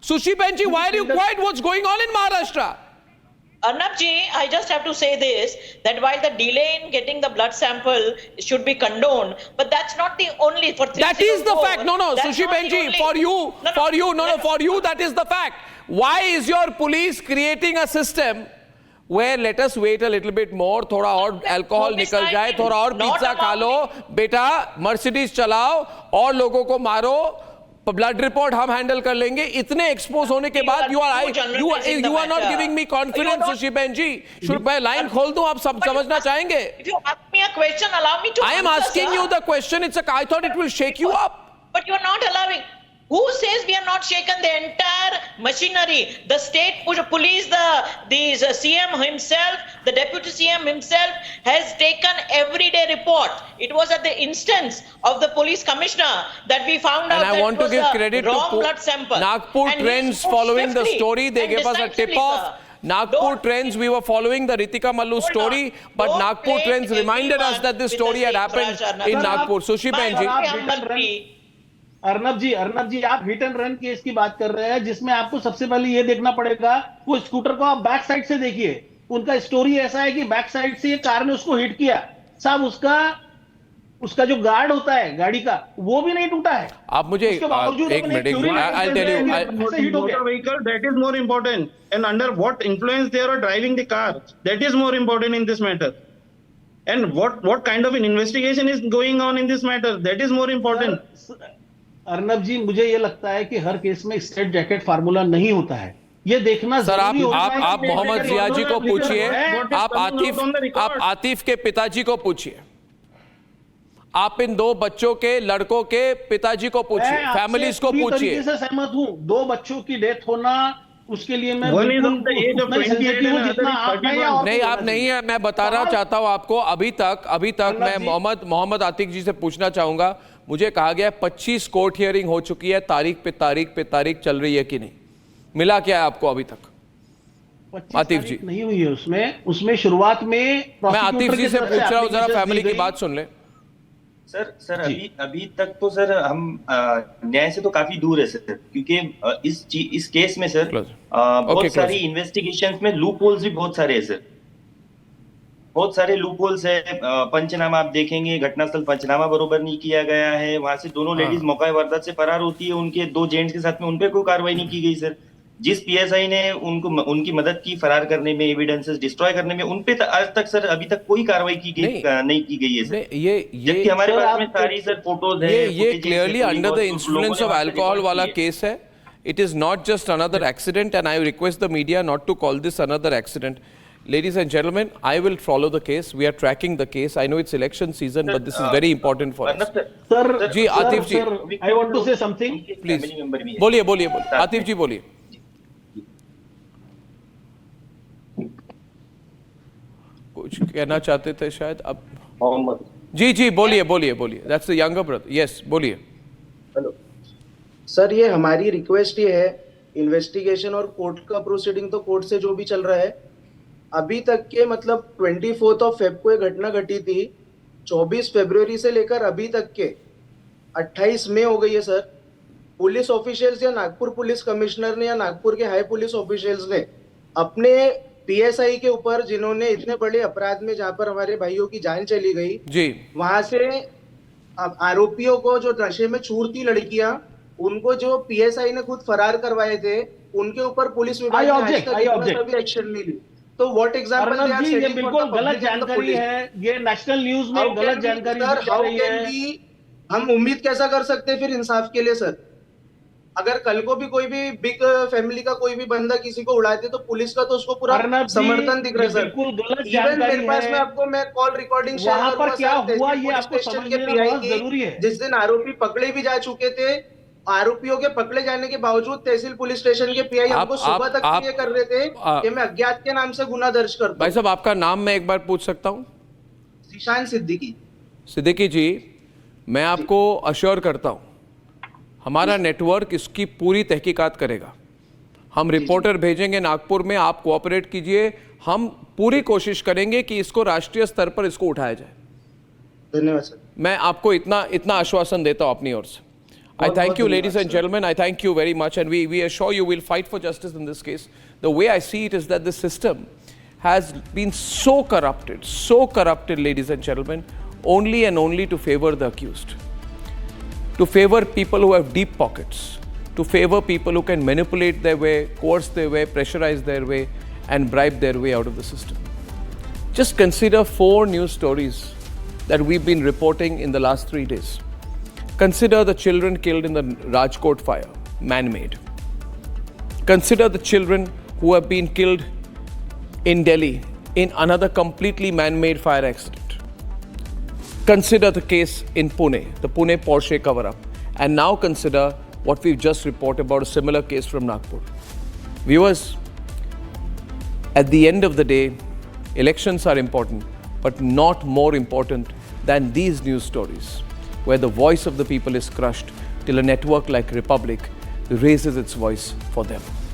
Sushi Benji, why are you quiet? What's going on in Maharashtra? Arnab ji, I just have to say this, that while the delay in getting the blood sample should be condoned, but that's not the only, for 304, That is the fact. No, that's Sushi not the Benji, only- for you, that is the fact. Why is your police creating a system where let us wait a little bit more, थोड़ा और alcohol निकल जाए, थोड़ा और pizza खा लो, बेटा Mercedes चलाओ और लोगों को मारो, ब्लड रिपोर्ट हम हैंडल कर लेंगे. इतने एक्सपोज होने के बाद you are not giving me confidence, Sushi Benji. शुरू मैं लाइन खोल दूं, आप सब समझना चाहेंगे? If you ask me a question, allow me to I am answer, asking sir. you the question. I thought it will shake you up. But you are not allowing. Who says we are not shaken? The entire machinery, the state police, the CM himself, the deputy CM himself has taken everyday report. It was at the instance of the police commissioner that we found out And I that want it to was give a credit wrong to blood sample. Nagpur And he Trends spoke following the swiftly story. They and gave us a decisively, tip-off. sir. Nagpur Don't- Trends, we were following the Ritika Mallu story, but don't Nagpur paint Trends reminded us everyone that this with story the had same happened brush, Arnab. in Sir, Nagpur. Sushi My Benji. Arnab Arnab जी आप hit and run case की बात कर रहे हैं, जिसमें आपको सबसे पहले ये देखना पड़ेगा, वो स्कूटर को आप बैक साइड से देखिए. उनका स्टोरी ऐसा है कि बैक साइड से कार ने उसको हिट किया. साहब उसका जो गार्ड होता है गाड़ी का, वो भी नहीं टूटा है. आप मुझे एक minute, I'll tell you. Motor vehicle, that is more important. And under what influence they are driving the car, that is more important in this matter. And what kind of an investigation is going on in this matter, that is more important. Arnab ji, मुझे ये लगता है कि हर case में straight jacket formula नहीं होता है. ये देखना सर, जरूरी होता है कि आप मोहम्मद जिया जी को पूछिए, आप आतिफ के पिताजी को पूछिए, आप इन दो बच्चों के लड़कों के पिताजी को पूछिए, फैमिलीज को पूछिए. से सहमत हूँ. 2 बच्चों की डेथ होना, उसके लिए मैं One is of the age of 28 and जितना आप हैं या और नहीं, आप नहीं है. मैं बताना चाहता हूं आपको, अभी तक मैं मोहम्मद आतिक जी से पूछना चाहूंगा. मुझे कहा गया 25 कोर्ट हियरिंग हो चुकी है, तारीख पे तारीख चल रही है कि नहीं, मिला क्या है आपको अभी तक? आतिफ जी नहीं हुई है उसमें शुरुआत में. मैं आतिफ जी से पूछ रहा हूँ, जरा फैमिली की बात सुन ले. सर अभी तक तो सर हम न्याय से तो काफी दूर है सर, क्योंकि इस केस में सर बहुत सारी इन्वेस्टिगेशंस में लूप होल्स भी बहुत सारे हैं सर. बहुत सारे लूप होल्स है. पंचनामा आप देखेंगे, घटनास्थल पंचनामा बरोबर नहीं किया गया है. वहां से दोनों लेडीज मौका वारदात से फरार होती है, उनके 2 जेंट्स के साथ में उन पे कोई कार्रवाई नहीं की गई सर. जिस पीएसआई ने उनकी मदद की फरार करने में, एविडेंसेस डिस्ट्रॉय करने में, उन पे आज तक सर अभी तक कोई कार्रवाई नहीं की गई है सर. जबकि हमारे पास में सारी सर फोटोज है. ये clearly under the influence of alcohol वाला केस है. It is not just another accident, and I request the media not to call this another accident. Ladies and gentlemen, I will follow the case. We are tracking the case. I know it's election season, but this is very important for us. Sir, ji Atif ji, I want to say something. Please. बोलिए. आतिफ जी बोलिए. कुछ कहना चाहते थे शायद अब. जी बोलिए. That's the younger brother. Yes, बोलिए. हेलो सर, ये हमारी रिक्वेस्ट ये है, इन्वेस्टिगेशन और कोर्ट का प्रोसीडिंग तो कोर्ट से जो भी चल रहा है, अभी तक के मतलब 24 फेब को ये घटना घटी थी. 24 फरवरी से लेकर अभी तक के 28 मई हो गई है सर. पुलिस ऑफिशियल्स या नागपुर पुलिस कमिश्नर ने या नागपुर के हाई पुलिस ऑफिशियल्स ने अपने पीएसआई के ऊपर, जिन्होंने इतने बड़े अपराध में जहां पर हमारे भाइयों की जान चली गई जी, वहां से आरोपियों को, जो नशे में चूर थी लड़कियां, उनको जो पीएसआई ने खुद फरार करवाए थे, उनके ऊपर पुलिस विभाग ने आज तक कभी एक्शन नहीं ली. तो व्हाट एग्जांपल जी, ये बिल्कुल गलत जानकारी है. ये नेशनल न्यूज में गलत जानकारी हाउ कैन बी, हम उम्मीद कैसा कर सकते हैं फिर इंसाफ के लिए सर? अगर कल को भी कोई भी बिग फैमिली का कोई भी बंदा किसी को उड़ाते तो पुलिस का तो उसको पूरा समर्थन दिख रहा है सर. इवन मेरे पास में आपको मैं कॉल रिकॉर्डिंग वहां पर क्या हुआ ये आपको समझना बहुत जरूरी है. जिस दिन आरोपी पकड़े भी जा चुके थे, आरोपियों के पकड़े जाने के बावजूद तहसील पुलिस स्टेशन के पीआई हमको सुबह तक ये कर रहे थे कि मैं अज्ञात के नाम से गुना दर्ज कर दूं. भाई साहब, आपका नाम मैं एक बार पूछ सकता हूं? ज़ीशान सिद्दीकी. सिद्दीकी जी, मैं आपको अश्योर करता हूं, हमारा नेटवर्क इसकी पूरी तहकीकात करेगा. हम रिपोर्टर भेजेंगे नागपुर में, आप कोऑपरेट कीजिए. हम पूरी कोशिश करेंगे कि इसको राष्ट्रीय स्तर पर इसको उठाया जाए. धन्यवाद सर. मैं आपको इतना आश्वासन देता हूं अपनी ओर से. I thank you, बहुत ladies and धन्यवाद, sir. gentlemen. I thank you very much, and we assure you we'll fight for justice in this case. The way I see it is that the system has been so corrupted, ladies and gentlemen, only and only to favor the accused, to favor people who have deep pockets, to favor people who can manipulate their way, coerce their way, pressurize their way, and bribe their way out of the system. Just consider 4 news stories that we've been reporting in the last 3 days. Consider the children killed in the Rajkot fire, man-made. Consider the children who have been killed in Delhi in another completely man-made fire accident. Consider the case in Pune, the Pune Porsche cover-up. And now consider what we've just reported about a similar case from Nagpur. Viewers, at the end of the day, elections are important, but not more important than these news stories, where the voice of the people is crushed till a network like Republic raises its voice for them.